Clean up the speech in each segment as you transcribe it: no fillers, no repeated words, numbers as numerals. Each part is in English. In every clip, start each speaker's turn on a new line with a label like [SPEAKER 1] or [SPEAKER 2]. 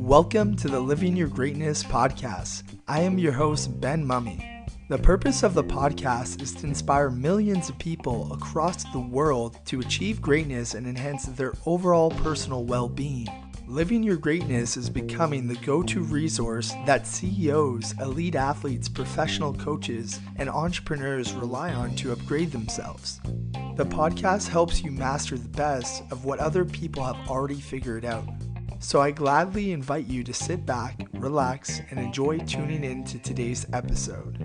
[SPEAKER 1] Welcome to the Living Your Greatness podcast. I am your host, Ben Mummy. The purpose of the podcast is to inspire millions of people across the world to achieve greatness and enhance their overall personal well-being. Living Your Greatness is becoming the go-to resource that CEOs, elite athletes, professional coaches, and entrepreneurs rely on to upgrade themselves. The podcast helps you master the best of what other people have already figured out. So I gladly invite you to sit back, relax, and enjoy tuning in to today's episode.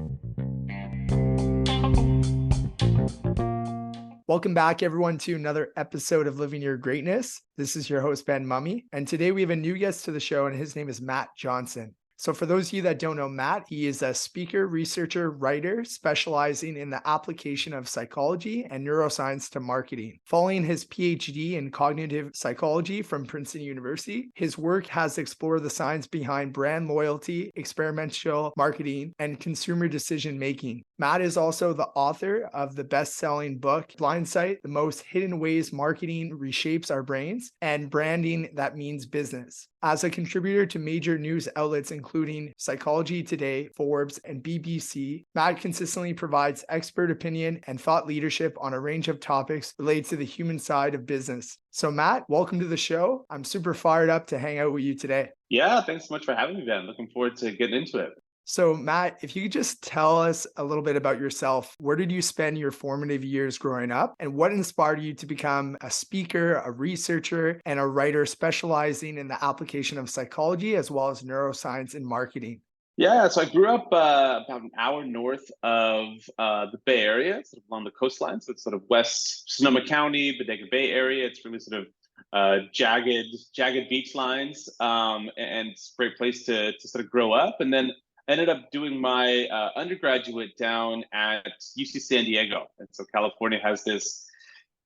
[SPEAKER 1] Welcome back, everyone, to another episode of Living Your Greatness. This is your host, Ben Mummy, and today we have a new guest to the show, and his name is Matt Johnson. So for those of you that don't know Matt, he is a speaker, researcher, writer, specializing in the application of psychology and neuroscience to marketing. Following his Ph.D. in cognitive psychology from Princeton University, his work has explored the science behind brand loyalty, experiential marketing, and consumer decision-making. Matt is also the author of the best-selling book, Blindsight, The Most Hidden Ways Marketing Reshapes Our Brains, and Branding That Means Business. As a contributor to major news outlets including Psychology Today, Forbes, and BBC, Matt consistently provides expert opinion and thought leadership on a range of topics related to the human side of business. So Matt, welcome to the show. I'm super fired up to hang out with you today.
[SPEAKER 2] Yeah, thanks so much for having me, Ben. Looking forward to getting into it.
[SPEAKER 1] So Matt, if you could just tell us a little bit about yourself, where did you spend your formative years growing up, and what inspired you to become a speaker, a researcher, and a writer specializing in the application of psychology as well as neuroscience and marketing?
[SPEAKER 2] Yeah, so I grew up about an hour north of the Bay Area, sort of along the coastline. So it's sort of West Sonoma County, Bodega Bay area. It's really sort of jagged beach lines, and it's a great place to sort of grow up. And then I ended up doing my undergraduate down at UC San Diego. And so California has this,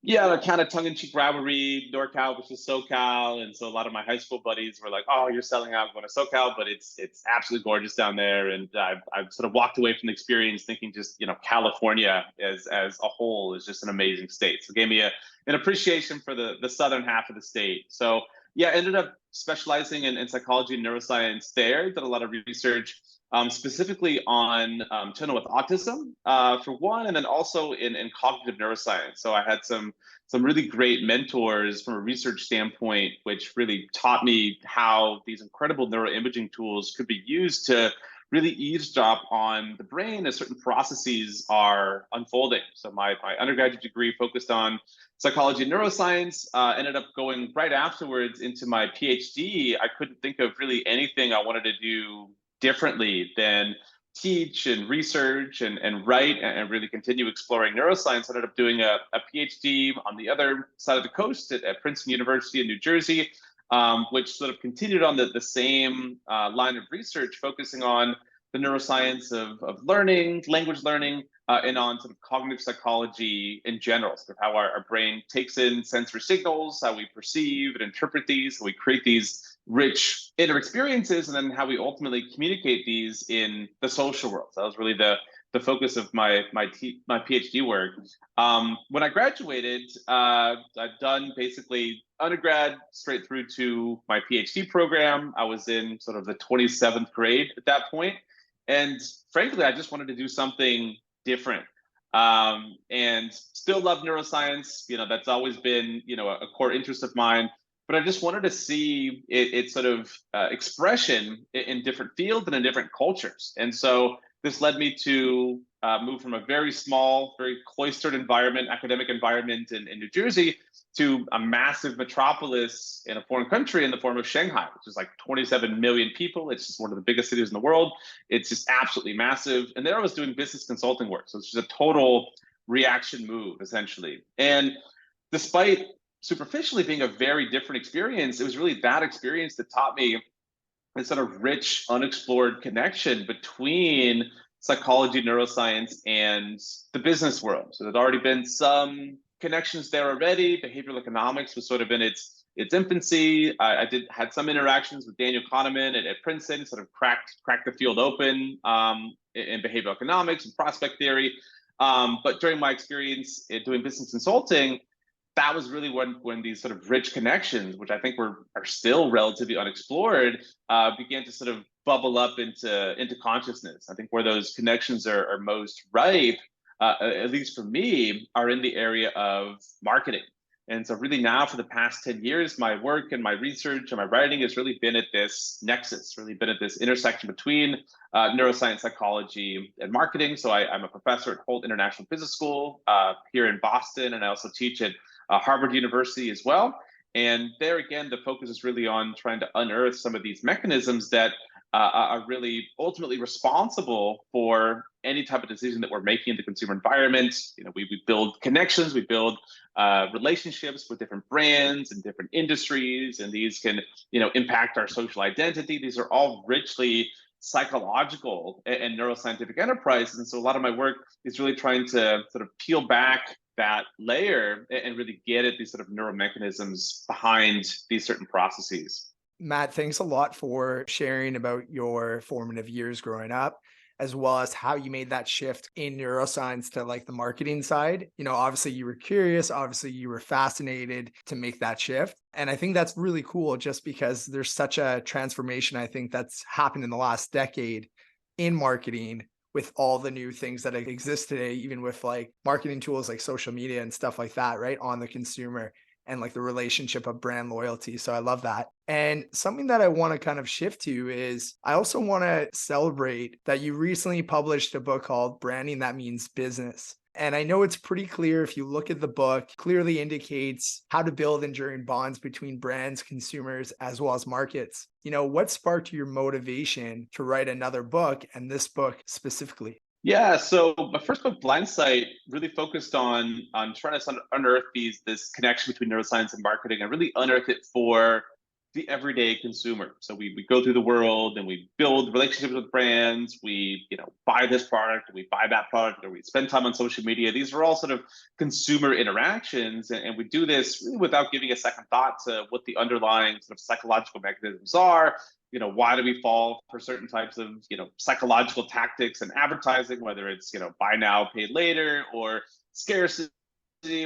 [SPEAKER 2] kind of tongue-in-cheek rivalry, NorCal versus SoCal. And so a lot of my high school buddies were like, oh, you're selling out going to SoCal, but it's absolutely gorgeous down there. And I've sort of walked away from the experience thinking just, California as a whole is just an amazing state. So it gave me an appreciation for the southern half of the state. So yeah, I ended up specializing in psychology and neuroscience there, did a lot of research specifically on children with autism, for one, and then also in cognitive neuroscience. So I had some really great mentors from a research standpoint, which really taught me how these incredible neuroimaging tools could be used to really eavesdrop on the brain as certain processes are unfolding. So my undergraduate degree focused on psychology and neuroscience, ended up going right afterwards into my PhD. I couldn't think of really anything I wanted to do differently than teach and research and write and really continue exploring neuroscience. I ended up doing a PhD on the other side of the coast at Princeton University in New Jersey, which sort of continued on the same line of research, focusing on the neuroscience of learning, language learning, and on sort of cognitive psychology in general, sort of how our brain takes in sensory signals, how we perceive and interpret these, how we create these rich inner experiences, and then how we ultimately communicate these in the social world. So that was really the focus of my PhD work. When I graduated, I've done basically undergrad straight through to my PhD program. I was in sort of the 27th grade at that point. And frankly, I just wanted to do something different. And still love neuroscience. That's always been, a core interest of mine. But I just wanted to see its sort of expression in different fields and in different cultures. And so this led me to move from a very small, very cloistered environment, academic environment in New Jersey, to a massive metropolis in a foreign country in the form of Shanghai, which is like 27 million people. It's just one of the biggest cities in the world. It's just absolutely massive. And there I was doing business consulting work. So it's just a total reaction move, essentially. And despite superficially being a very different experience, it was really that experience that taught me a sort of rich, unexplored connection between psychology, neuroscience, and the business world. So there'd already been some connections there already. Behavioral economics was sort of in its infancy. I had some interactions with Daniel Kahneman at Princeton, sort of cracked the field open in behavioral economics and prospect theory. But during my experience doing business consulting, that was really when these sort of rich connections, which I think are still relatively unexplored, began to sort of bubble up into consciousness. I think where those connections are most ripe, at least for me, are in the area of marketing. And so really now for the past 10 years, my work and my research and my writing has really been at this nexus, really been at this intersection between neuroscience, psychology, and marketing. So I'm a professor at Holt International Business School here in Boston, and I also teach at Harvard University as well. And there again, the focus is really on trying to unearth some of these mechanisms that are really ultimately responsible for any type of decision that we're making in the consumer environment. We build connections, we build relationships with different brands and different industries, and these can, impact our social identity. These are all richly psychological and neuroscientific enterprises. And so a lot of my work is really trying to sort of peel back that layer and really get at these sort of neuromechanisms behind these certain processes.
[SPEAKER 1] Matt, thanks a lot for sharing about your formative years growing up, as well as how you made that shift in neuroscience to like the marketing side. Obviously you were curious, obviously you were fascinated to make that shift. And I think that's really cool just because there's such a transformation, I think, that's happened in the last decade in marketing with all the new things that exist today, even with like marketing tools like social media and stuff like that, right, on the consumer and like the relationship of brand loyalty. So I love that. And something that I want to kind of shift to is I also want to celebrate that you recently published a book called Branding That Means Business. And I know it's pretty clear if you look at the book, clearly indicates how to build enduring bonds between brands, consumers, as well as markets. What sparked your motivation to write another book, and this book specifically?
[SPEAKER 2] Yeah, so my first book, Blindsight, really focused on trying to unearth this connection between neuroscience and marketing, and really unearth it for the everyday consumer. So we go through the world and we build relationships with brands. We buy this product, we buy that product, or we spend time on social media. These are all sort of consumer interactions, and we do this really without giving a second thought to what the underlying sort of psychological mechanisms are. Why do we fall for certain types of psychological tactics and advertising, whether it's buy now pay later or scarcity,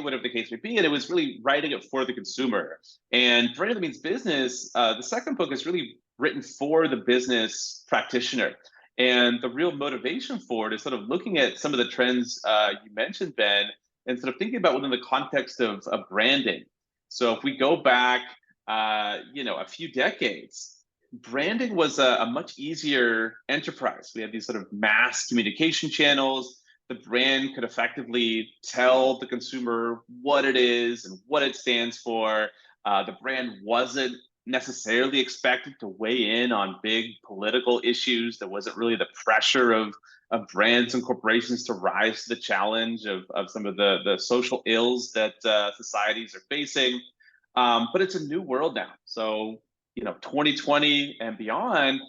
[SPEAKER 2] whatever the case may be. And it was really writing it for the consumer. And Branding That Means Business, the second book is really written for the business practitioner. And the real motivation for it is sort of looking at some of the trends you mentioned, Ben, and sort of thinking about within the context of branding. So if we go back, a few decades, branding was a much easier enterprise. We had these sort of mass communication channels. The brand could effectively tell the consumer what it is and what it stands for. The brand wasn't necessarily expected to weigh in on big political issues. There wasn't really the pressure of brands and corporations to rise to the challenge of some of the social ills that societies are facing. But it's a new world now. So 2020 and beyond,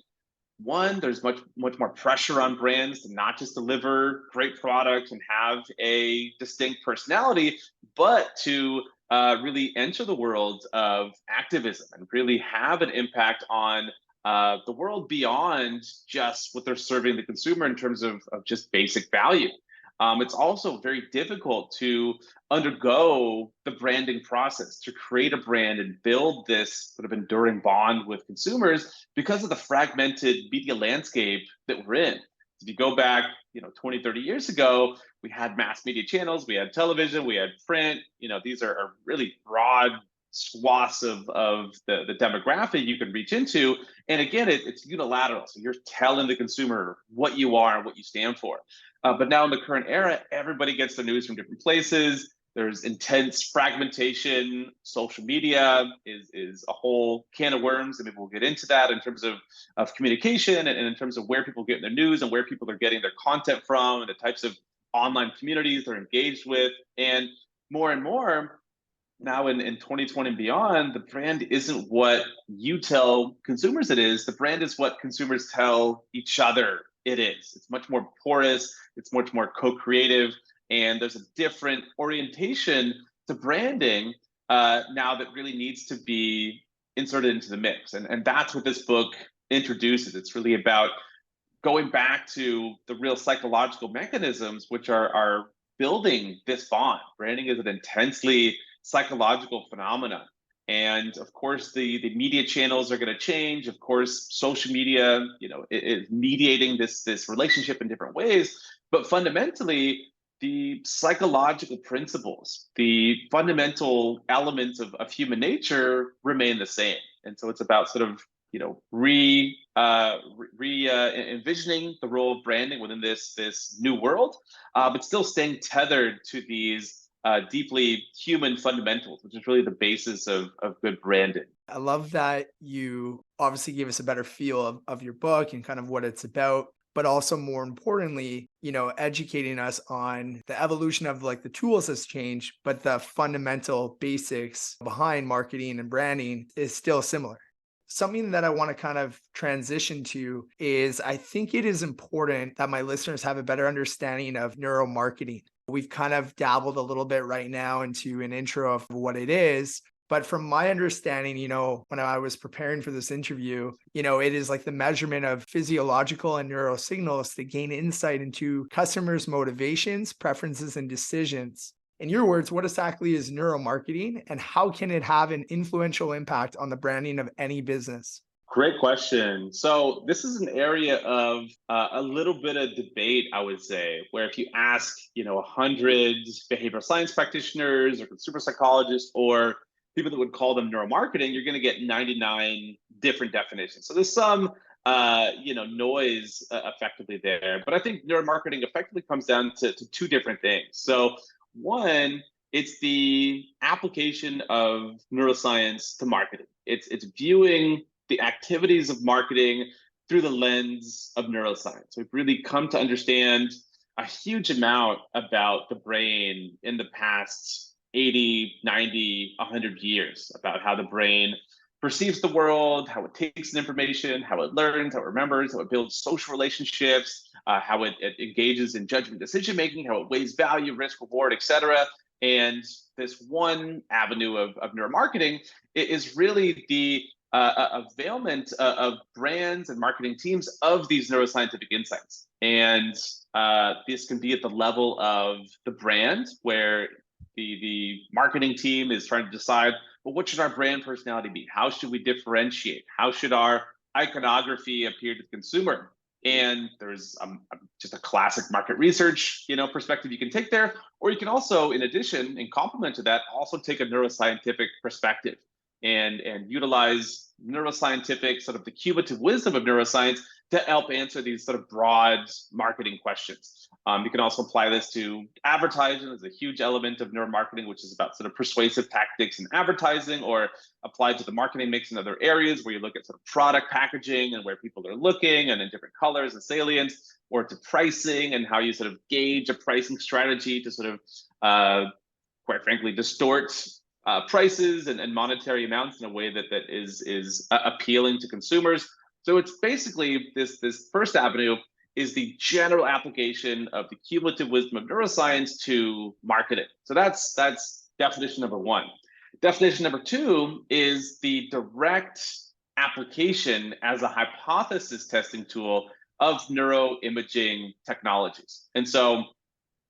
[SPEAKER 2] one, there's much more pressure on brands to not just deliver great products and have a distinct personality, but to really enter the world of activism and really have an impact on the world beyond just what they're serving the consumer in terms of just basic value. It's also very difficult to undergo the branding process, to create a brand and build this sort of enduring bond with consumers because of the fragmented media landscape that we're in. If you go back, 20, 30 years ago, we had mass media channels, we had television, we had print. These are really broad swaths of the demographic you can reach into. And again, it's unilateral. So you're telling the consumer what you are and what you stand for. But now in the current era, everybody gets their news from different places. There's intense fragmentation. Social media is a whole can of worms, and maybe we'll get into that in terms of communication and in terms of where people get their news and where people are getting their content from and the types of online communities they're engaged with. And more now in 2020 and beyond, the brand isn't what you tell consumers it is. The brand is what consumers tell each other it is. It's much more porous, it's much more co-creative, and there's a different orientation to branding now that really needs to be inserted into the mix. And that's what this book introduces. It's really about going back to the real psychological mechanisms which are building this bond. Branding is an intensely psychological phenomena. And of course, the media channels are going to change. Of course, social media, is mediating this relationship in different ways. But fundamentally, the psychological principles, the fundamental elements of human nature remain the same. And so it's about sort of, envisioning the role of branding within this new world, but still staying tethered to these deeply human fundamentals, which is really the basis of good branding.
[SPEAKER 1] I love that you obviously gave us a better feel of your book and kind of what it's about, but also more importantly, educating us on the evolution of like the tools has changed, but the fundamental basics behind marketing and branding is still similar. Something that I want to kind of transition to is I think it is important that my listeners have a better understanding of neuromarketing. We've kind of dabbled a little bit right now into an intro of what it is. But from my understanding, when I was preparing for this interview, it is like the measurement of physiological and neural signals to gain insight into customers' motivations, preferences, and decisions. In your words, what exactly is neuromarketing and how can it have an influential impact on the branding of any business?
[SPEAKER 2] Great question. So this is an area of a little bit of debate, I would say, where if you ask, 100 behavioral science practitioners or consumer psychologists or people that would call them neuromarketing, you're going to get 99 different definitions. So there's some, noise effectively there. But I think neuromarketing effectively comes down to two different things. So one, it's the application of neuroscience to marketing. It's viewing the activities of marketing through the lens of neuroscience. We've really come to understand a huge amount about the brain in the past 80, 90, 100 years, about how the brain perceives the world, how it takes in information, how it learns, how it remembers, how it builds social relationships, how it engages in judgment decision making, how it weighs value, risk, reward, etc. And this one avenue of neuromarketing is really the availment of brands and marketing teams of these neuroscientific insights. And this can be at the level of the brand, where the marketing team is trying to decide, well, what should our brand personality be? How should we differentiate? How should our iconography appear to the consumer? And there's just a classic market research, perspective you can take there, or you can also, in addition, in complement to that, also take a neuroscientific perspective and utilize neuroscientific sort of the cumulative wisdom of neuroscience to help answer these sort of broad marketing questions. You can also apply this to advertising as a huge element of neuromarketing, which is about sort of persuasive tactics in advertising, or applied to the marketing mix in other areas where you look at sort of product packaging and where people are looking and in different colors and salience, or to pricing and how you sort of gauge a pricing strategy to sort of, quite frankly, distort prices and monetary amounts in a way that is appealing to consumers. So it's basically this first avenue is the general application of the cumulative wisdom of neuroscience to marketing. So that's definition number one. Definition number two is the direct application as a hypothesis testing tool of neuroimaging technologies. And so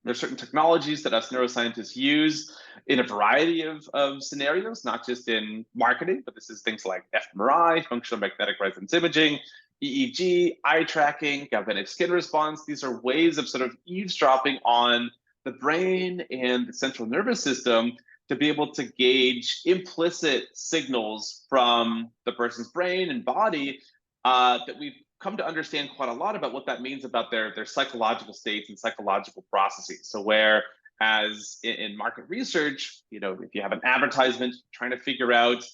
[SPEAKER 2] there's certain technologies that us neuroscientists use in a variety of scenarios, not just in marketing, but this is things like fMRI, functional magnetic resonance imaging, EEG, eye tracking, galvanic skin response. These are ways of sort of eavesdropping on the brain and the central nervous system to be able to gauge implicit signals from the person's brain and body that we've come to understand quite a lot about what that means about their psychological states and psychological processes. So whereas in market research, if you have an advertisement trying to figure out,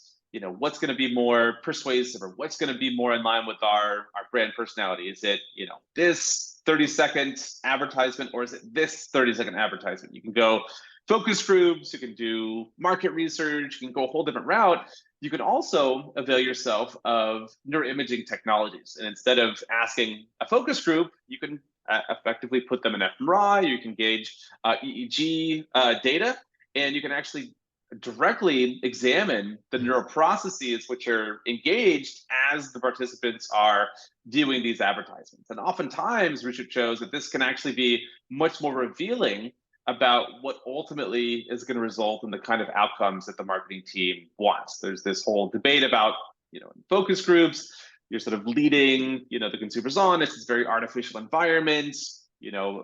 [SPEAKER 2] what's going to be more persuasive or what's going to be more in line with our brand personality, is it, this 30-second advertisement or is it this 30-second advertisement? You can go focus groups, you can do market research, you can go a whole different route. You can also avail yourself of neuroimaging technologies. And instead of asking a focus group, you can effectively put them in fMRI, you can gauge EEG data, and you can actually directly examine the neural processes which are engaged as the participants are viewing these advertisements. And oftentimes research shows that this can actually be much more revealing about what ultimately is going to result in the kind of outcomes that the marketing team wants. There's this whole debate about, in focus groups, you're sort of leading, the consumers on. It's this very artificial environment.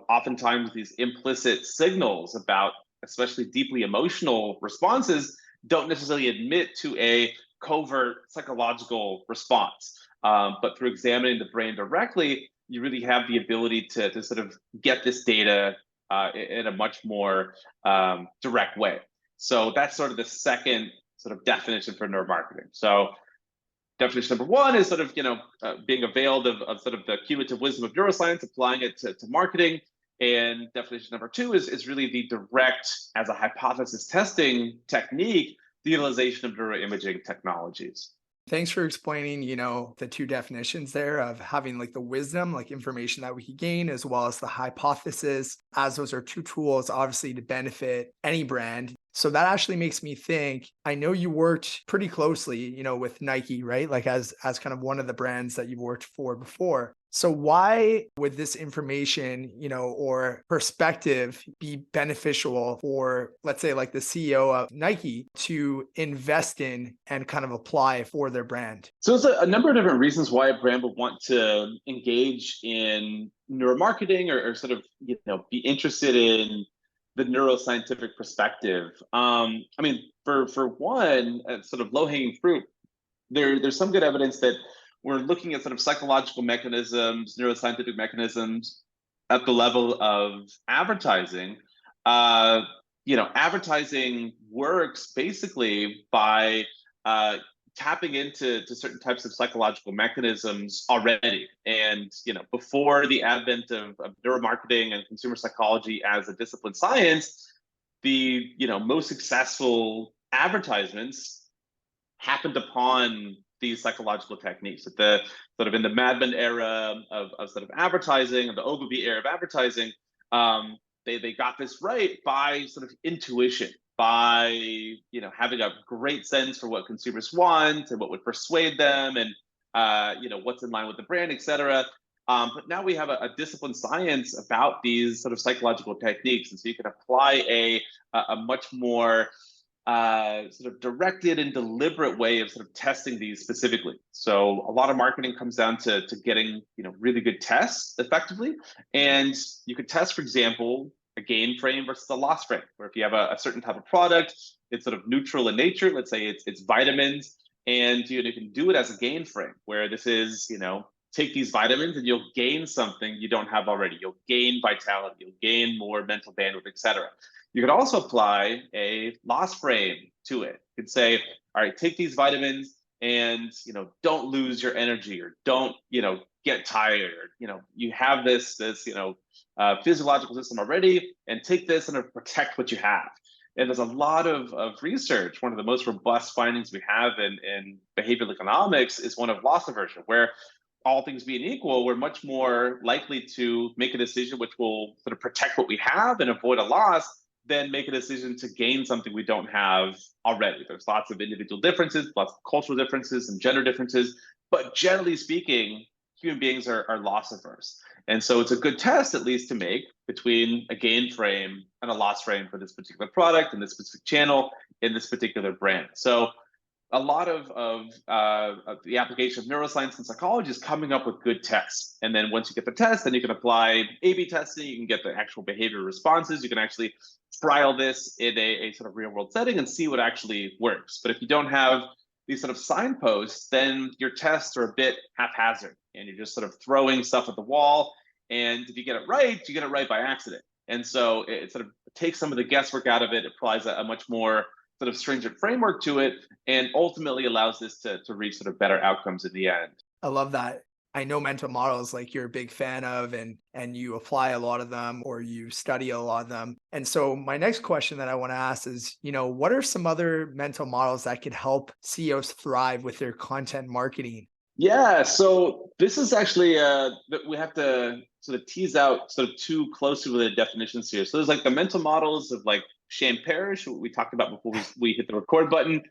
[SPEAKER 2] Oftentimes these implicit signals about especially deeply emotional responses don't necessarily admit to a covert psychological response. But through examining the brain directly, you really have the ability to sort of get this data in a much more direct way. So that's sort of the second sort of definition for neuromarketing. So definition number one is sort of, being availed of sort of the cumulative wisdom of neuroscience, applying it to marketing. And definition number two is really the direct, as a hypothesis testing technique, the utilization of neuroimaging technologies.
[SPEAKER 1] Thanks for explaining, the two definitions there of having like the wisdom, like information that we could gain, as well as the hypothesis, as those are two tools, obviously, to benefit any brand. So that actually makes me think, I know you worked pretty closely, with Nike, right? Like as kind of one of the brands that you've worked for before. So why would this information, or perspective be beneficial for, let's say, like the CEO of Nike to invest in and kind of apply for their brand?
[SPEAKER 2] So there's a number of different reasons why a brand would want to engage in neuromarketing or sort of, be interested in the neuroscientific perspective. For one, sort of low-hanging fruit, there's some good evidence that we're looking at sort of psychological mechanisms, neuroscientific mechanisms at the level of advertising. Advertising works basically by tapping into certain types of psychological mechanisms already. And before the advent of neuromarketing and consumer psychology as a discipline science, the most successful advertisements happened upon these psychological techniques. At the sort of in the Mad Men era of sort of advertising, and the Ogilvy era of advertising, they got this right by sort of intuition, by having a great sense for what consumers want and what would persuade them, and what's in line with the brand, et cetera. But now we have a discipline science about these sort of psychological techniques, and so you can apply a much more sort of directed and deliberate way of sort of testing these specifically. So a lot of marketing comes down to getting really good tests effectively, and you could test, for example, a gain frame versus a loss frame, where if you have a certain type of product, it's sort of neutral in nature. Let's say it's vitamins, and you can do it as a gain frame, where this is take these vitamins and you'll gain something you don't have already. You'll gain vitality, you'll gain more mental bandwidth, et cetera. You could also apply a loss frame to it. You could say, all right, take these vitamins and don't lose your energy, or don't get tired. You have this physiological system already, and take this and protect what you have. And there's a lot of research. One of the most robust findings we have in behavioral economics is one of loss aversion, where all things being equal, we're much more likely to make a decision which will sort of protect what we have and avoid a loss than make a decision to gain something we don't have already. There's lots of individual differences, lots of cultural differences and gender differences, but generally speaking, human beings are loss averse. And so it's a good test, at least, to make between a gain frame and a loss frame for this particular product in this specific channel in this particular brand. So a lot of the application of neuroscience and psychology is coming up with good tests. And then once you get the test, then you can apply A/B testing, you can get the actual behavior responses, you can actually trial this in a sort of real world setting and see what actually works. But if you don't have these sort of signposts, then your tests are a bit haphazard and you're just sort of throwing stuff at the wall. And if you get it right, you get it right by accident. And so it sort of takes some of the guesswork out of it, applies a much more sort of stringent framework to it, and ultimately allows this to reach sort of better outcomes in the end.
[SPEAKER 1] I love that. I know mental models like you're a big fan of, and you apply a lot of them, or you study a lot of them. And so my next question that I want to ask is, what are some other mental models that could help CEOs thrive with their content marketing?
[SPEAKER 2] Yeah, so this is actually we have to sort of tease out sort of two closely related definitions here. So there's like the mental models of like Shane Parrish, what we talked about before we hit the record button,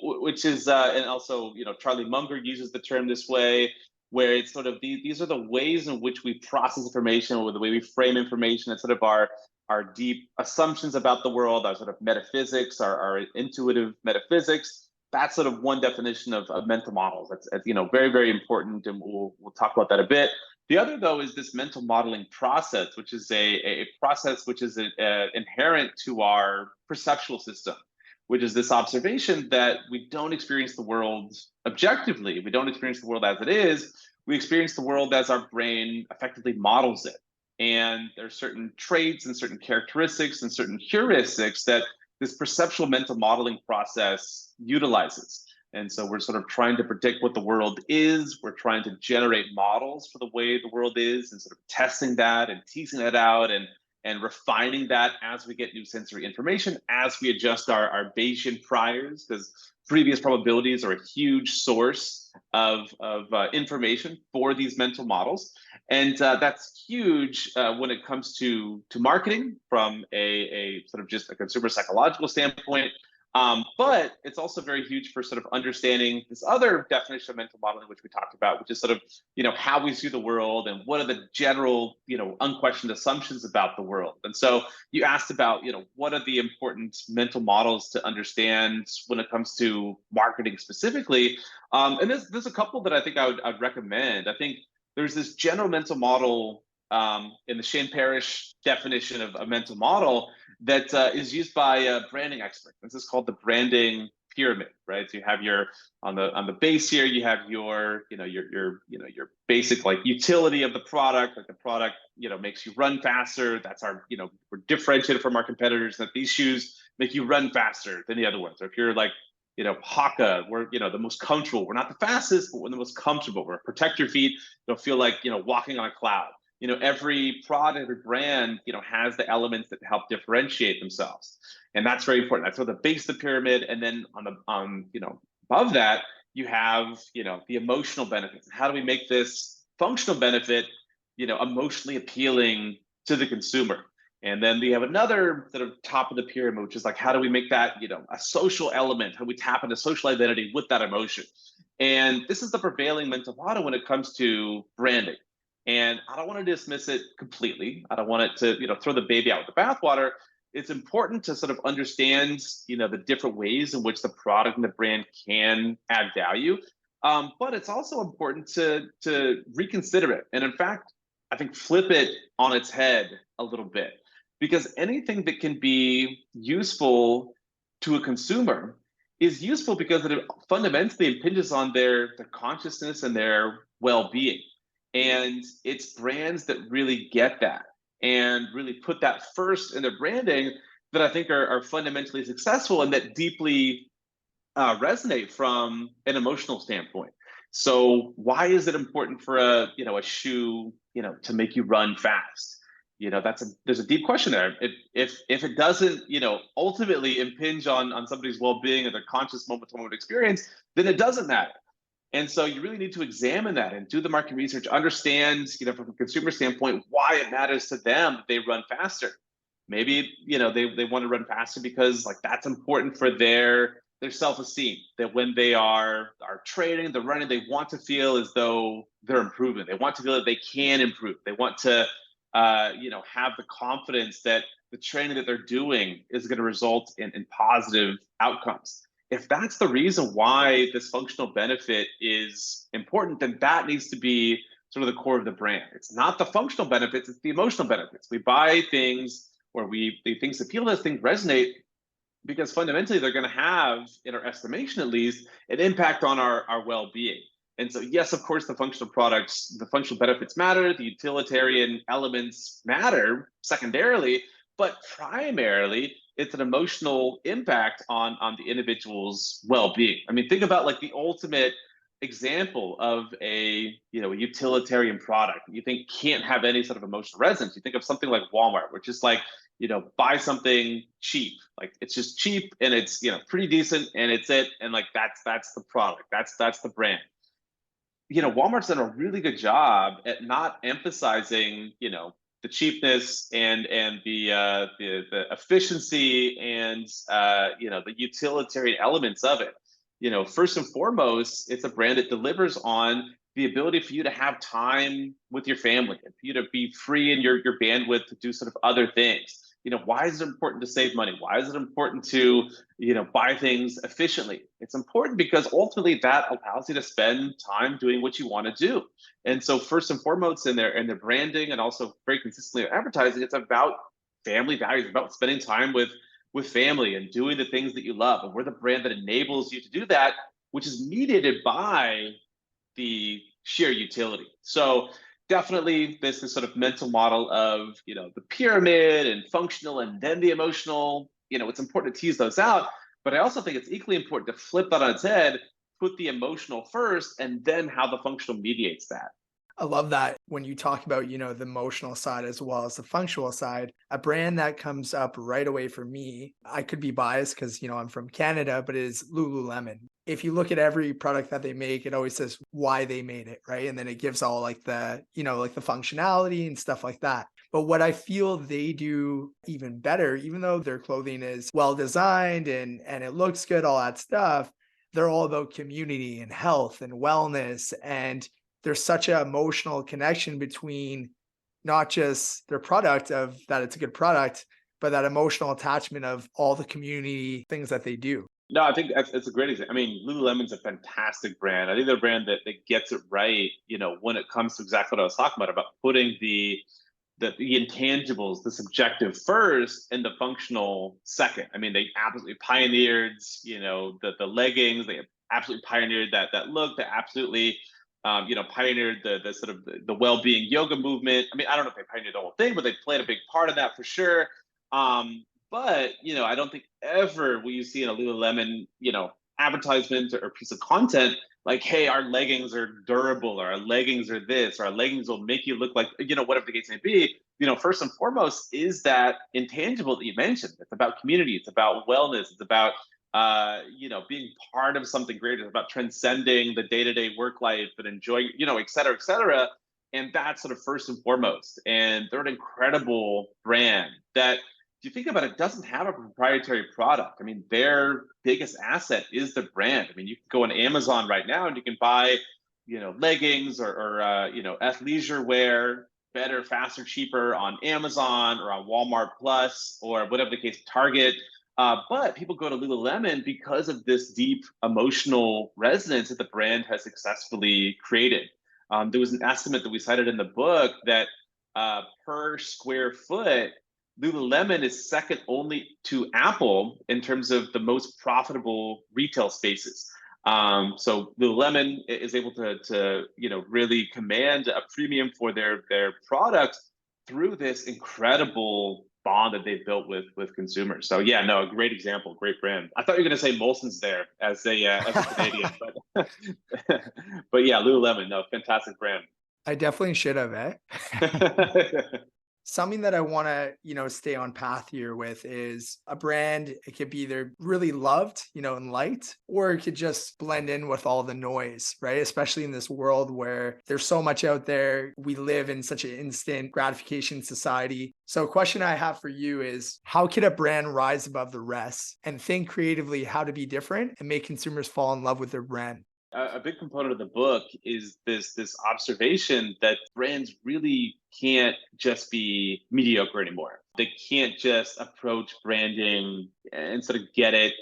[SPEAKER 2] which is and also Charlie Munger uses the term this way, where it's sort of these are the ways in which we process information, or the way we frame information, and sort of our our deep assumptions about the world, our sort of metaphysics, our intuitive metaphysics. That's sort of one definition of mental models. That's very, very important, and we'll talk about that a bit. The other, though, is this mental modeling process, which is a process which is inherent to our perceptual system, which is this observation that we don't experience the world objectively. We don't experience the world as it is. We experience the world as our brain effectively models it. And there are certain traits and certain characteristics and certain heuristics that this perceptual mental modeling process utilizes. And so we're sort of trying to predict what the world is. We're trying to generate models for the way the world is and sort of testing that and teasing that out and refining that as we get new sensory information, as we adjust our Bayesian priors, because previous probabilities are a huge source of information for these mental models. And that's huge when it comes to marketing from a sort of just a consumer psychological standpoint. But it's also very huge for sort of understanding this other definition of mental modeling, which we talked about, which is sort of, how we see the world and what are the general, unquestioned assumptions about the world. And so you asked about, what are the important mental models to understand when it comes to marketing specifically. And there's a couple that I think I'd recommend. I think there's this general mental model in the Shane Parrish definition of a mental model that is used by branding experts. This is called the branding pyramid, right? So you have your on the base here, you have your your basic like utility of the product, like the product makes you run faster. That's our we're differentiated from our competitors that these shoes make you run faster than the other ones. Or if you're like Haka, we're the most comfortable. We're not the fastest, but we're the most comfortable. We're protect your feet. Don't feel like walking on a cloud. Every product or brand, has the elements that help differentiate themselves. And that's very important. That's sort of the base of the pyramid. And then above that, you have, the emotional benefits. How do we make this functional benefit, emotionally appealing to the consumer? And then we have another sort of top of the pyramid, which is like, how do we make that, a social element? How do we tap into social identity with that emotion? And this is the prevailing mental model when it comes to branding. And I don't want to dismiss it completely. I don't want it to, throw the baby out with the bathwater. It's important to sort of understand, the different ways in which the product and the brand can add value. But it's also important to reconsider it. And in fact, I think flip it on its head a little bit, because anything that can be useful to a consumer is useful because it fundamentally impinges on their consciousness and their well-being. And it's brands that really get that and really put that first in their branding that I think are fundamentally successful and that deeply resonate from an emotional standpoint. So why is it important for a shoe to make you run fast? There's a deep question there. If it doesn't ultimately impinge on somebody's well-being or their conscious moment-to-moment experience, then it doesn't matter. And so you really need to examine that and do the market research, understand, from a consumer standpoint, why it matters to them that they run faster. Maybe, they want to run faster because like that's important for their self-esteem, that when they are training, they're running, they want to feel as though they're improving. They want to feel that they can improve. They want to, have the confidence that the training that they're doing is going to result in positive outcomes. If that's the reason why this functional benefit is important, then that needs to be sort of the core of the brand. It's not the functional benefits, it's the emotional benefits. We buy things or the things appeal to us, things resonate because fundamentally they're going to have, in our estimation at least, an impact on our well-being. And so, yes, of course, the functional products, the functional benefits matter, the utilitarian elements matter secondarily, but primarily, it's an emotional impact on the individual's well-being. I mean, think about like the ultimate example of a utilitarian product you think can't have any sort of emotional resonance. You think of something like Walmart, which is like, buy something cheap. Like it's just cheap and it's pretty decent and it's it. And like that's the product. That's the brand. Walmart's done a really good job at not emphasizing, the cheapness and the efficiency and the utilitarian elements of it. First and foremost, it's a brand that delivers on the ability for you to have time with your family and for you to be free in your bandwidth to do sort of other things. why is it important to save money? Why is it important to, buy things efficiently? It's important because ultimately that allows you to spend time doing what you want to do. And so first and foremost in their branding and also very consistently in advertising, it's about family values, about spending time with family and doing the things that you love. And we're the brand that enables you to do that, which is mediated by the sheer utility. So definitely this sort of mental model of, the pyramid and functional and then the emotional, it's important to tease those out. But I also think it's equally important to flip that on its head, put the emotional first, and then how the functional mediates that.
[SPEAKER 1] I love that when you talk about, the emotional side as well as the functional side. A brand that comes up right away for me, I could be biased because, I'm from Canada, but it is Lululemon. If you look at every product that they make, it always says why they made it, right? And then it gives all like the, like the functionality and stuff like that. But what I feel they do even better, even though their clothing is well designed and it looks good, all that stuff, they're all about community and health and wellness. And there's such an emotional connection between not just their product of that it's a good product, but that emotional attachment of all the community things that they do.
[SPEAKER 2] No, I think that's a great example. I mean, Lululemon's a fantastic brand. I think they're a brand that gets it right, when it comes to exactly what I was talking about putting the intangibles, the subjective first and the functional second. I mean, they absolutely pioneered, the leggings. They absolutely pioneered that look. They absolutely, pioneered the sort of the well-being yoga movement. I mean, I don't know if they pioneered the whole thing, but they played a big part of that for sure. But I don't think ever will you see in a Lululemon, advertisement or piece of content like, hey, our leggings are durable, or our leggings are this, or our leggings will make you look like, whatever the case may be. First and foremost is that intangible that you mentioned. It's about community. It's about wellness. It's about, being part of something greater. It's about transcending the day-to-day work life and enjoying, et cetera, et cetera. And that's sort of first and foremost. And they're an incredible brand that, if you think about it, doesn't have a proprietary product. I mean, their biggest asset is the brand. I mean, you can go on Amazon right now and you can buy, leggings or athleisure wear, better, faster, cheaper on Amazon or on Walmart Plus or whatever the case, Target. But people go to Lululemon because of this deep emotional resonance that the brand has successfully created. There was an estimate that we cited in the book that per square foot, Lululemon is second only to Apple in terms of the most profitable retail spaces. So Lululemon is able to really command a premium for their products through this incredible bond that they've built with consumers. So yeah, no, a great example, great brand. I thought you were going to say Molson's there as a Canadian, but but yeah, Lululemon, no, fantastic brand.
[SPEAKER 1] I definitely should have, eh? Something that I want to, stay on path here with is a brand. It could be either really loved, and liked, or it could just blend in with all the noise, right? Especially in this world where there's so much out there. We live in such an instant gratification society. So a question I have for you is, how could a brand rise above the rest and think creatively how to be different and make consumers fall in love with their brand?
[SPEAKER 2] A big component of the book is this observation that brands really can't just be mediocre anymore. They can't just approach branding and sort of get it,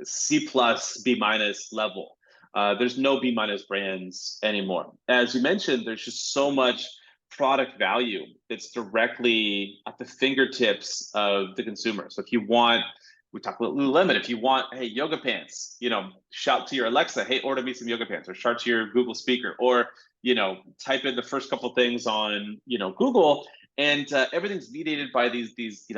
[SPEAKER 2] C plus, B minus level. There's no B minus brands anymore. As you mentioned, there's just so much product value that's directly at the fingertips of the consumer. So if you want, we talked about Lululemon. If you want, hey, yoga pants, shout to your Alexa, hey, order me some yoga pants, or shout to your Google speaker, or, type in the first couple things on, Google, and everything's mediated by these,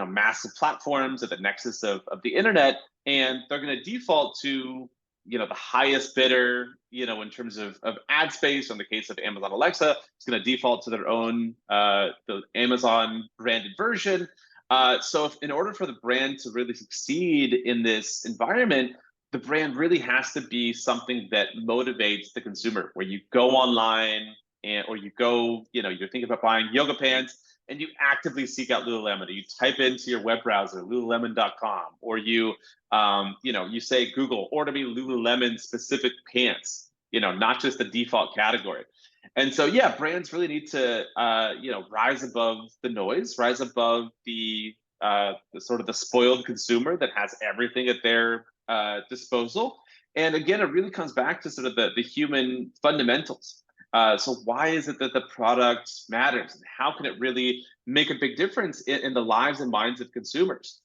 [SPEAKER 2] massive platforms at the nexus of the internet, and they're going to default to, the highest bidder, in terms of ad space. In the case of Amazon Alexa, it's going to default to their own, the Amazon branded version. So in order for the brand to really succeed in this environment, the brand really has to be something that motivates the consumer, where you go online or you go, you're thinking about buying yoga pants and you actively seek out Lululemon, or you type into your web browser, lululemon.com, or you say, Google, order me Lululemon specific pants, not just the default category. And so, yeah, brands really need to, rise above the noise, rise above the the sort of the spoiled consumer that has everything at their disposal. And again, it really comes back to sort of the human fundamentals. So why is it that the product matters, and how can it really make a big difference in the lives and minds of consumers?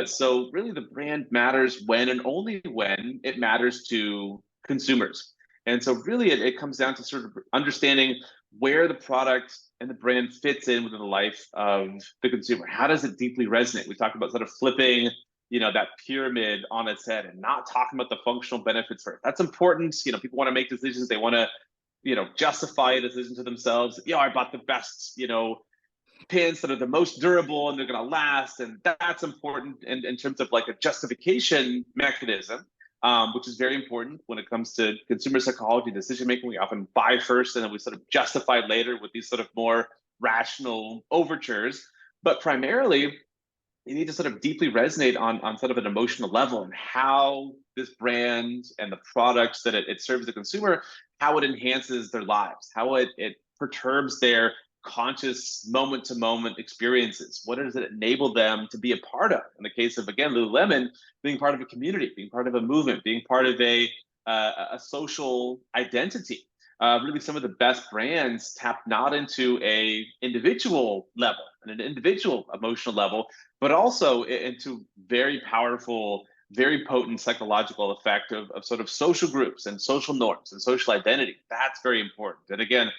[SPEAKER 2] So really, the brand matters when and only when it matters to consumers. And so really, it comes down to sort of understanding where the product and the brand fits in within the life of the consumer. How does it deeply resonate? We talked about sort of flipping, that pyramid on its head and not talking about the functional benefits first. That's important. People want to make decisions. They want to, justify a decision to themselves. I bought the best, pins that are the most durable and they're going to last. And that's important in terms of like a justification mechanism, which is very important when it comes to consumer psychology, decision making. We often buy first and then we sort of justify later with these sort of more rational overtures. But primarily, you need to sort of deeply resonate on sort of an emotional level, and how this brand and the products that it serves the consumer, how it enhances their lives, how it perturbs their conscious moment to moment experiences. What does it enable them to be a part of? In the case of, again, Lululemon, being part of a community, being part of a movement, being part of a social identity. Really, some of the best brands tap not into a individual level and an individual emotional level, but also into very powerful, very potent psychological effect of sort of social groups and social norms and social identity. That's very important. And again,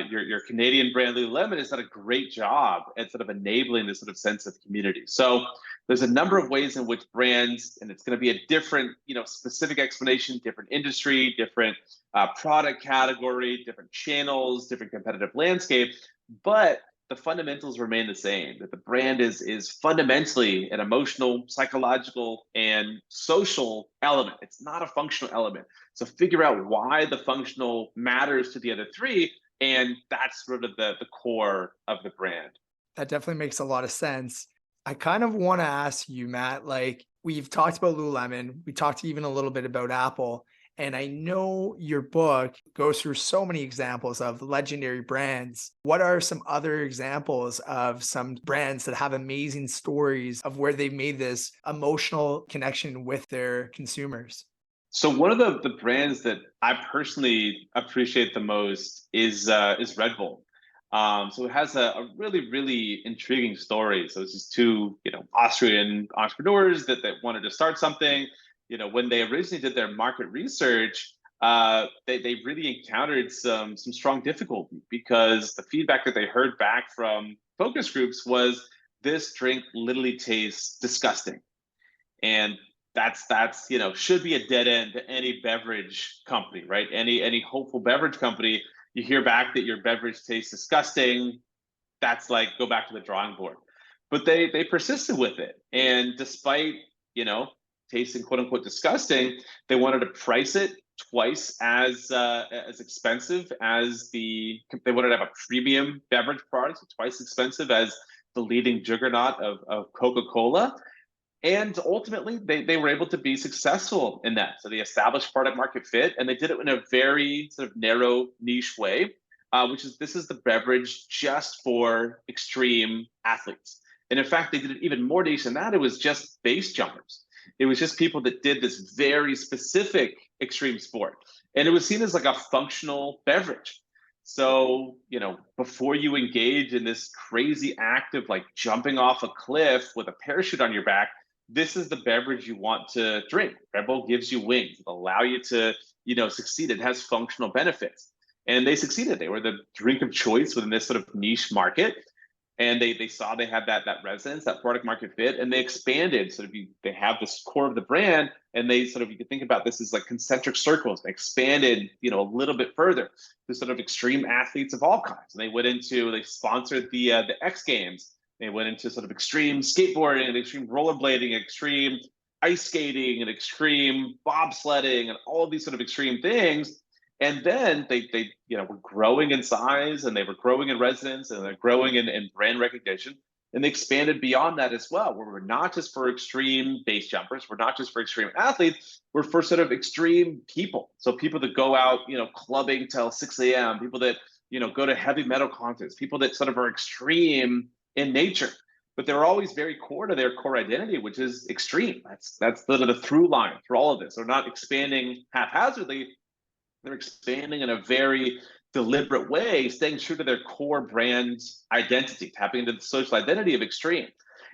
[SPEAKER 2] your Canadian brand Lululemon has done a great job at sort of enabling this sort of sense of community. So there's a number of ways in which brands, and it's going to be a different, specific explanation, different industry, different product category, different channels, different competitive landscape, but the fundamentals remain the same. That the brand is fundamentally an emotional, psychological, and social element. It's not a functional element. So figure out why the functional matters to the other three, and that's sort of the core of the brand.
[SPEAKER 1] That definitely makes a lot of sense. I kind of want to ask you, Matt, like we've talked about Lululemon, we talked even a little bit about Apple, and I know your book goes through so many examples of legendary brands. What are some other examples of some brands that have amazing stories of where they made this emotional connection with their consumers?
[SPEAKER 2] So one of the brands that I personally appreciate the most is Red Bull. So it has a really, really intriguing story. So it's just two, Austrian entrepreneurs that wanted to start something. When they originally did their market research, they really encountered some strong difficulty, because the feedback that they heard back from focus groups was this drink literally tastes disgusting. And that's should be a dead end to any beverage company, right? Any hopeful beverage company, you hear back that your beverage tastes disgusting, that's like go back to the drawing board. But they persisted with it, and despite tasting quote unquote disgusting, they wanted to price it twice as expensive as they wanted to have a premium beverage product, so twice expensive as the leading juggernaut of Coca-Cola. And ultimately, they were able to be successful in that. So they established product market fit, and they did it in a very sort of narrow niche way, this is the beverage just for extreme athletes. And in fact, they did it even more niche than that. It was just base jumpers. It was just people that did this very specific extreme sport. And it was seen as like a functional beverage. So, before you engage in this crazy act of like jumping off a cliff with a parachute on your back, this is the beverage you want to drink. Red Bull gives you wings. It'll allow you to, succeed. It has functional benefits. And they succeeded. They were the drink of choice within this sort of niche market. And they saw they had that resonance, that product market fit, and they expanded. They have this core of the brand, and they sort of, you can think about this as like concentric circles. They expanded, a little bit further to sort of extreme athletes of all kinds. And they sponsored the X Games. They went into sort of extreme skateboarding and extreme rollerblading, extreme ice skating and extreme bobsledding and all of these sort of extreme things. And then they were growing in size, and they were growing in resonance, and they're growing in brand recognition. And they expanded beyond that as well, where we're not just for extreme base jumpers, we're not just for extreme athletes, we're for sort of extreme people. So people that go out, clubbing till 6 a.m., people that, go to heavy metal concerts, people that sort of are extreme in nature. but they're always very core to their core identity, which is extreme. That's the through line through all of this. They're not expanding haphazardly. They're expanding in a very deliberate way, staying true to their core brand identity, tapping into the social identity of extreme.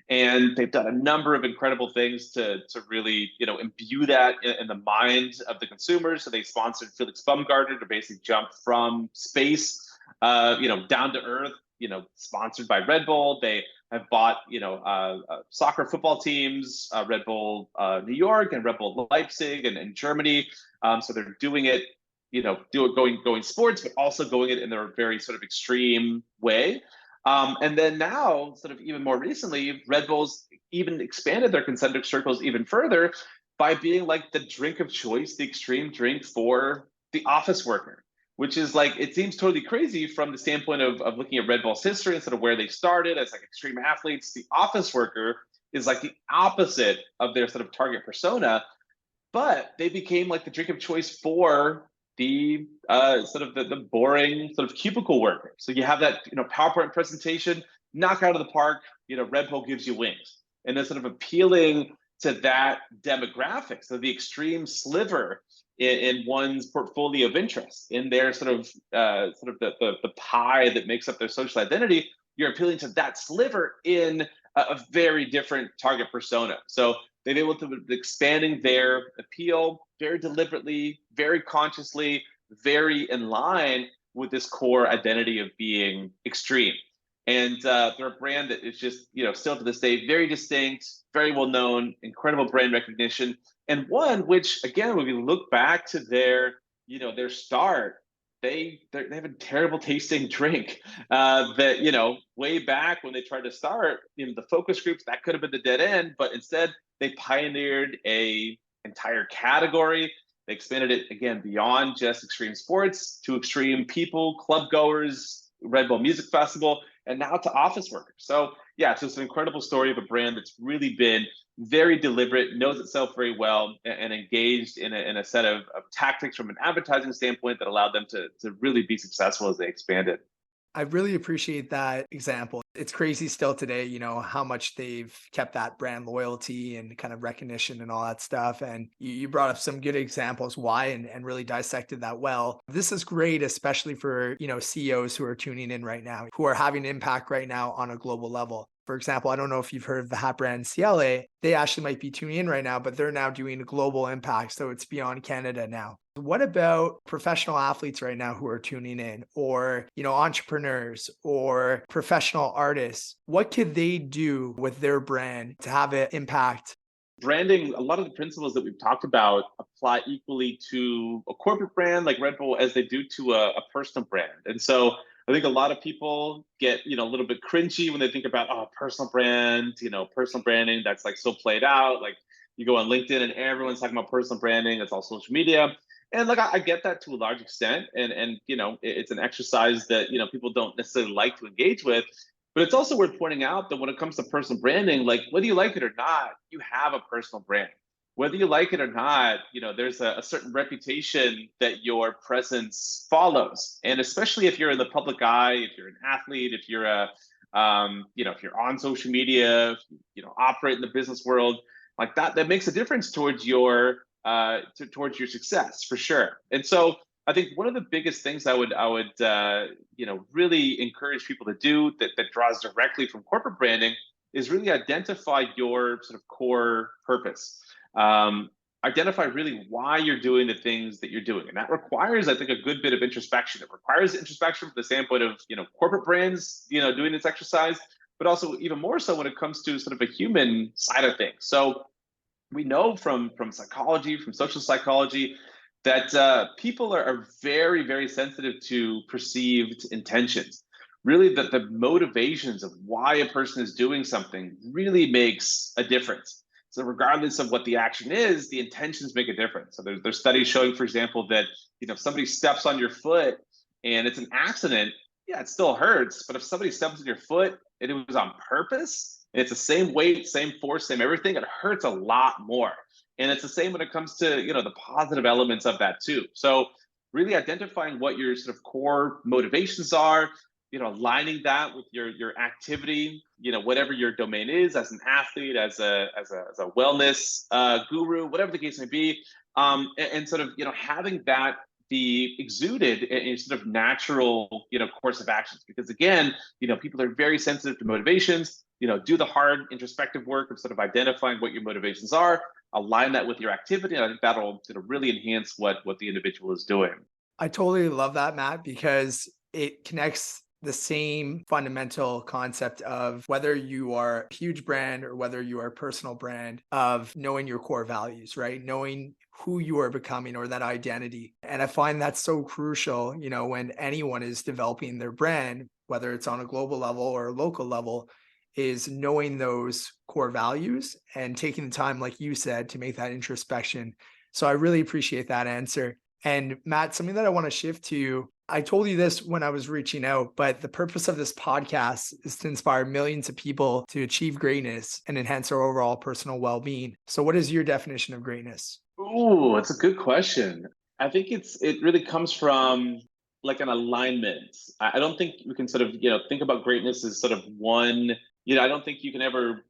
[SPEAKER 2] And they've done a number of incredible things to really, imbue that in the mind of the consumers. So they sponsored Felix Baumgartner to basically jump from space, down to earth, sponsored by Red Bull. They have bought, soccer football teams, Red Bull New York and Red Bull Leipzig and Germany. So they're doing it, going sports, but also going it in their very sort of extreme way. And then now, sort of even more recently, Red Bull's even expanded their concentric circles even further by being like the drink of choice, the extreme drink for the office worker, which is like, it seems totally crazy from the standpoint of looking at Red Bull's history and sort of where they started as like extreme athletes. The office worker is like the opposite of their sort of target persona, but they became like the drink of choice for the sort of the boring sort of cubicle worker. So you have that PowerPoint presentation, knock out of the park. Red Bull gives you wings, and then sort of appealing to that demographic. So the extreme sliver in one's portfolio of interest, in their sort of the pie that makes up their social identity. You're appealing to that sliver in a very different target persona. So they've been able to expanding their appeal very deliberately, very consciously, very in line with this core identity of being extreme. And they're a brand that is just, still to this day, very distinct, very well known, incredible brand recognition, and one which, again, when we look back to their start, they have a terrible tasting drink that, way back when they tried to start, the focus groups, that could have been the dead end, but instead they pioneered a entire category. They expanded it, again, beyond just extreme sports to extreme people, club goers, Red Bull Music Festival, and now to office workers. So yeah, it's just an incredible story of a brand that's really been very deliberate, knows itself very well, and engaged in a set of tactics from an advertising standpoint that allowed them to really be successful as they expanded.
[SPEAKER 1] I really appreciate that example. It's crazy still today, how much they've kept that brand loyalty and kind of recognition and all that stuff. And you brought up some good examples why and really dissected that well. This is great, especially for, CEOs who are tuning in right now, who are having impact right now on a global level. For example, I don't know if you've heard of the hat brand CLA. They actually might be tuning in right now, but they're now doing a global impact. So it's beyond Canada now. What about professional athletes right now who are tuning in, or, entrepreneurs or professional artists? What could they do with their brand to have an impact?
[SPEAKER 2] Branding, a lot of the principles that we've talked about apply equally to a corporate brand like Red Bull as they do to a personal brand. And so I think a lot of people get, a little bit cringy when they think about, personal brand, personal branding, that's like so played out. Like you go on LinkedIn and everyone's talking about personal branding. It's all social media. And like, I get that to a large extent. And it's an exercise that, people don't necessarily like to engage with. But it's also worth pointing out that when it comes to personal branding, like whether you like it or not, you have a personal brand. Whether you like it or not, there's a certain reputation that your presence follows. And especially if you're in the public eye, if you're an athlete, if you're if you're on social media, if you operate in the business world, like that makes a difference towards your success for sure. And so I think one of the biggest things I would really encourage people to do that draws directly from corporate branding is really identify your sort of core purpose. Identify really why you're doing the things that you're doing. And that requires, I think, a good bit of introspection. It requires introspection from the standpoint of, corporate brands, doing this exercise, but also even more so when it comes to sort of a human side of things. So we know from psychology, from social psychology, that people are very, very sensitive to perceived intentions. Really, that the motivations of why a person is doing something really makes a difference. So regardless of what the action is, the intentions make a difference. So there's studies showing, for example, that if somebody steps on your foot and it's an accident, yeah, it still hurts. But if somebody steps on your foot and it was on purpose, and it's the same weight, same force, same everything, it hurts a lot more. And it's the same when it comes to the positive elements of that too. So really identifying what your sort of core motivations are, aligning that with your activity, whatever your domain is, as an athlete, as a wellness guru, whatever the case may be, and sort of having that be exuded in sort of natural course of actions. Because again, people are very sensitive to motivations. Do the hard introspective work of sort of identifying what your motivations are, align that with your activity, and I think that'll really enhance what the individual is doing.
[SPEAKER 1] I totally love that, Matt, because it connects the same fundamental concept of whether you are a huge brand or whether you are a personal brand, of knowing your core values, right? Knowing who you are becoming, or that identity. And I find that's so crucial, when anyone is developing their brand, whether it's on a global level or a local level, is knowing those core values and taking the time, like you said, to make that introspection. So I really appreciate that answer. And Matt, something that I want to shift to, I told you this when I was reaching out, but the purpose of this podcast is to inspire millions of people to achieve greatness and enhance their overall personal well-being. So what is your definition of greatness?
[SPEAKER 2] Ooh, it's a good question. I think it really comes from like an alignment. I don't think we can sort of think about greatness as sort of one. I don't think you can ever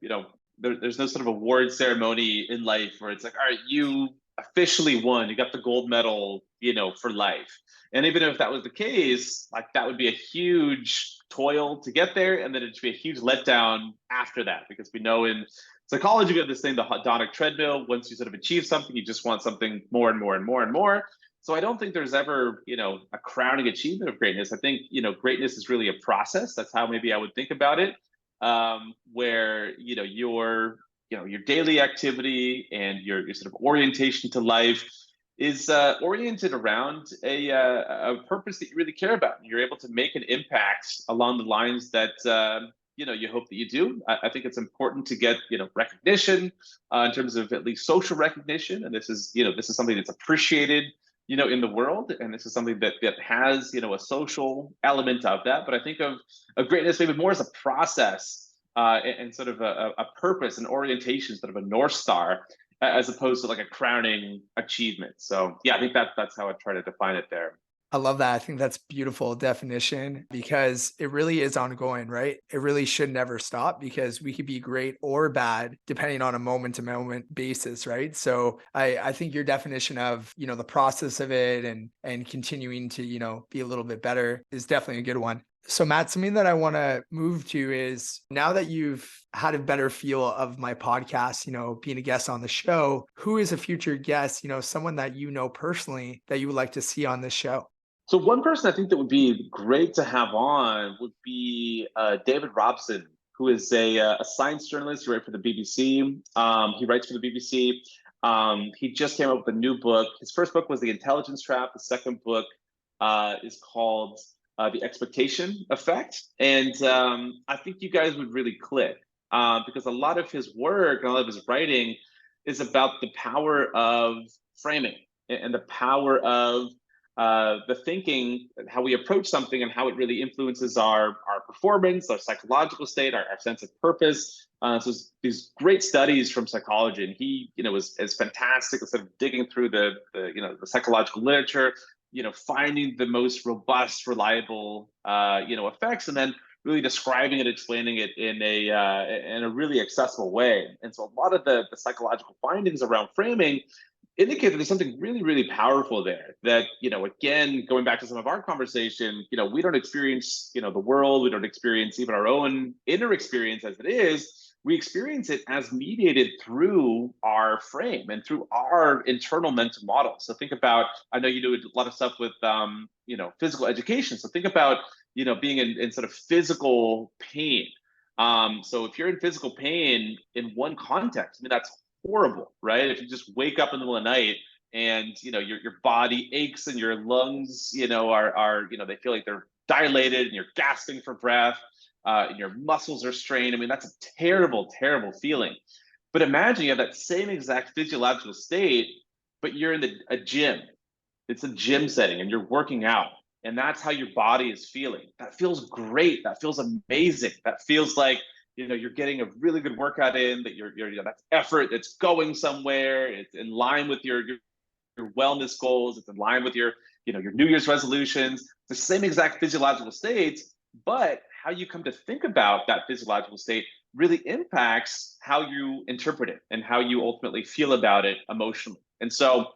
[SPEAKER 2] there's no sort of award ceremony in life where it's like, all right, you officially won, you got the gold medal, for life. And even if that was the case, like that would be a huge toil to get there, and then it'd be a huge letdown after that, because we know in psychology we have this thing, the hedonic treadmill. Once you sort of achieve something, you just want something more and more and more and more. So I don't think there's ever a crowning achievement of greatness. I think greatness is really a process. That's how maybe I would think about it, where your daily activity and your sort of orientation to life is oriented around a purpose that you really care about, and you're able to make an impact along the lines that you hope that you do. I think it's important to get recognition in terms of at least social recognition, and this is something that's appreciated in the world, and this is something that has a social element of that. But I think of greatness maybe more as a process, and sort of a purpose and orientation, sort of a North Star, as opposed to like a crowning achievement. So yeah, I think that's how I try to define it there.
[SPEAKER 1] I love that. I think that's beautiful definition, because it really is ongoing, right? It really should never stop, because we could be great or bad depending on a moment to moment basis, right? So I think your definition of, the process of it and continuing to, be a little bit better is definitely a good one. So Matt, something that I want to move to is, now that you've had a better feel of my podcast, being a guest on the show, who is a future guest, someone that personally that you would like to see on this show?
[SPEAKER 2] So one person I think that would be great to have on would be David Robson, who is a science journalist. He writes for the BBC. He writes for the BBC. He just came up with a new book. His first book was The Intelligence Trap. The second book is called The Expectation Effect. And I think you guys would really click, because a lot of his work and a lot of his writing is about the power of framing and the power of the thinking, how we approach something, and how it really influences our performance, our psychological state, our sense of purpose. So these great studies from psychology, and he, is fantastic at sort of digging through the psychological literature, finding the most robust, reliable, effects, and then really describing it, explaining it in a really accessible way. And so a lot of the psychological findings around framing indicate that there's something really, really powerful there. That, again, going back to some of our conversation, we don't experience, the world, we don't experience even our own inner experience as it is. We experience it as mediated through our frame and through our internal mental model. So think about, I know you do a lot of stuff with, physical education. So think about, being in sort of physical pain. So if you're in physical pain in one context, I mean, that's horrible, right? If you just wake up in the middle of the night and your body aches and your lungs are they feel like they're dilated and you're gasping for breath, and your muscles are strained. I mean, that's a terrible, terrible feeling. But imagine you have that same exact physiological state, but you're in a gym. It's a gym setting and you're working out, and that's how your body is feeling. That feels great. That feels amazing. That feels like you're getting a really good workout in, that you're that's effort that's going somewhere. It's in line with your wellness goals. It's in line with your New Year's resolutions. The same exact physiological states, but how you come to think about that physiological state really impacts how you interpret it and how you ultimately feel about it emotionally. And so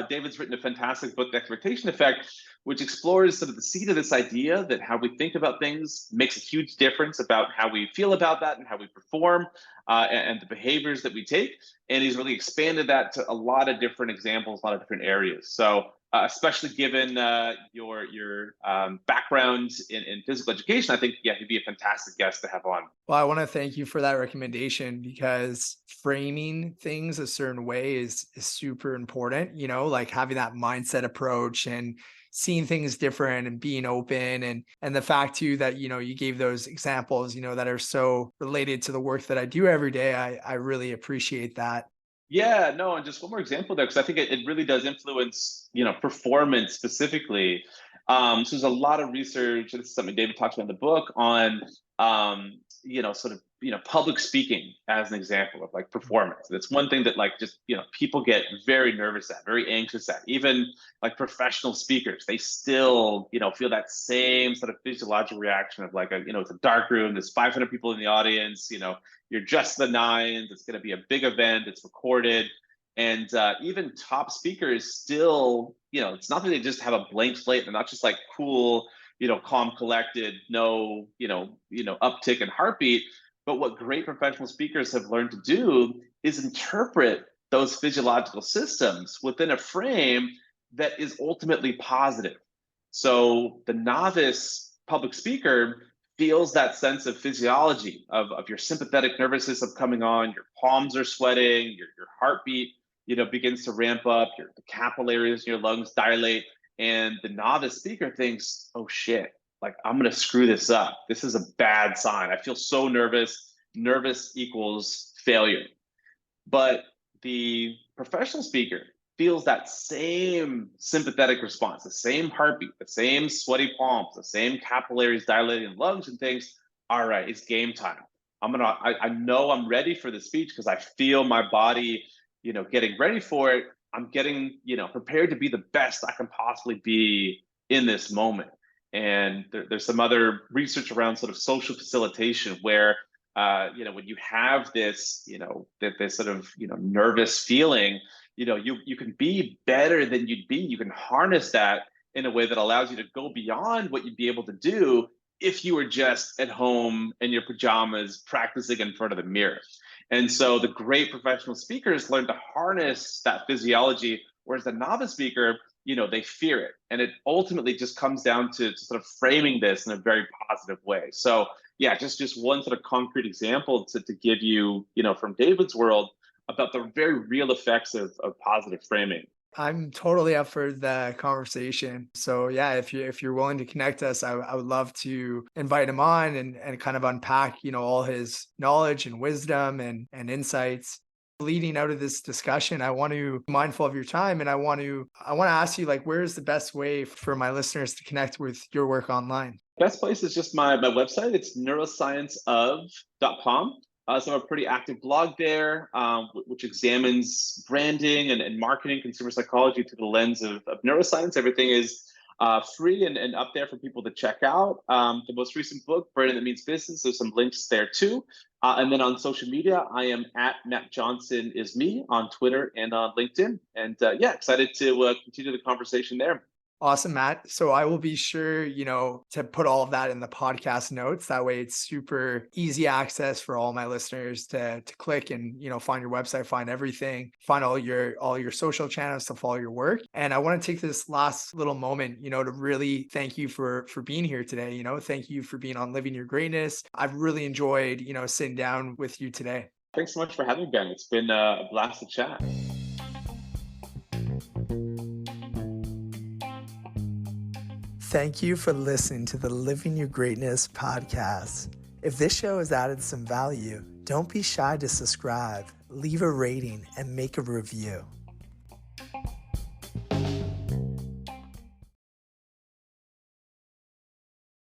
[SPEAKER 2] David's written a fantastic book, The Expectation Effect, which explores sort of the seed of this idea that how we think about things makes a huge difference about how we feel about that and how we perform, and the behaviors that we take. And he's really expanded that to a lot of different examples, a lot of different areas. So, especially given your background in physical education, I think, yeah, he'd be a fantastic guest to have on.
[SPEAKER 1] Well, I want to thank you for that recommendation because framing things a certain way is super important, like having that mindset approach and seeing things different and being open and the fact too that you gave those examples that are so related to the work that I do every day. I really appreciate that.
[SPEAKER 2] Yeah, no, and just one more example there, because I think it really does influence, performance specifically. So there's a lot of research, and this is something David talks about in the book on, sort of, public speaking as an example of like performance. That's one thing that like just, people get very nervous at, very anxious at. Even like professional speakers, they still, feel that same sort of physiological reaction of like it's a dark room, there's 500 people in the audience, you're dressed to the nines. It's going to be a big event. It's recorded, and even top speakers still, it's not that they just have a blank slate. They're not just like cool, calm, collected, no, uptick in heartbeat. But what great professional speakers have learned to do is interpret those physiological systems within a frame that is ultimately positive. So the novice public speaker feels that sense of physiology of your sympathetic nervous system coming on, your palms are sweating, your heartbeat, begins to ramp up, the capillaries in your lungs dilate, and the novice speaker thinks, oh shit, like I'm gonna screw this up. This is a bad sign. I feel so nervous. Nervous equals failure. But the professional speaker feels that same sympathetic response, the same heartbeat, the same sweaty palms, the same capillaries dilating in lungs, and thinks, all right, it's game time. I know I'm ready for the speech because I feel my body, getting ready for it. I'm getting, prepared to be the best I can possibly be in this moment. And there's some other research around sort of social facilitation where when you have this, this sort of, nervous feeling, you can be better than you'd be. You can harness that in a way that allows you to go beyond what you'd be able to do if you were just at home in your pajamas practicing in front of the mirror. And so the great professional speakers learn to harness that physiology, whereas the novice speaker, they fear it. And it ultimately just comes down to sort of framing this in a very positive way. So yeah, just one sort of concrete example to give you, from David's world about the very real effects of positive framing.
[SPEAKER 1] I'm totally up for the conversation. So yeah, if you're willing to connect us, I would love to invite him on and kind of unpack, all his knowledge and wisdom and insights. Leading out of this discussion, I want to be mindful of your time and I want to ask you like where's the best way for my listeners to connect with your work online?
[SPEAKER 2] Best place is just my website. It's neuroscienceof.com. So I have a pretty active blog there, which examines branding and marketing, consumer psychology through the lens of neuroscience. Everything is free and up there for people to check out. The most recent book, Branding That Means Business, there's some links there too. And then on social media, I am at Matt Johnson is me on Twitter and on LinkedIn. And yeah, excited to continue the conversation there.
[SPEAKER 1] Awesome, Matt. So I will be sure, to put all of that in the podcast notes. That way it's super easy access for all my listeners to click and, find your website, find everything, find all your social channels to follow your work. And I want to take this last little moment, to really thank you for being here today. Thank you for being on Living Your Greatness. I've really enjoyed, sitting down with you today.
[SPEAKER 2] Thanks so much for having me, Ben. It's been a blast to chat.
[SPEAKER 1] Thank you for listening to the Living Your Greatness podcast. If this show has added some value, don't be shy to subscribe, leave a rating, and make a review.